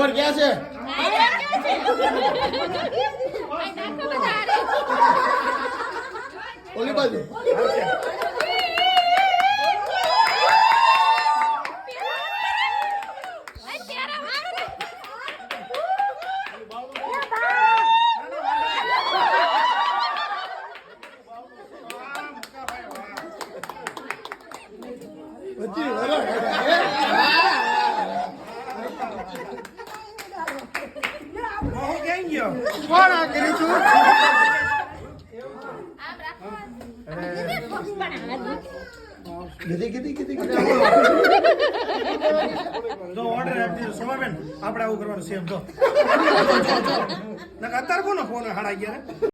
Number ક્યાં છે ઓલી બાજુ બધી વરાળ મોહ ક્યાં ગયો? કોણ આ કરી તું કીધી જો ઓર્ડર આપી દીધો સોમાબેન આપણે આવું કરવાનું છે એમ જો નકર અત્યારે કોનો ફોન હાડા ગયા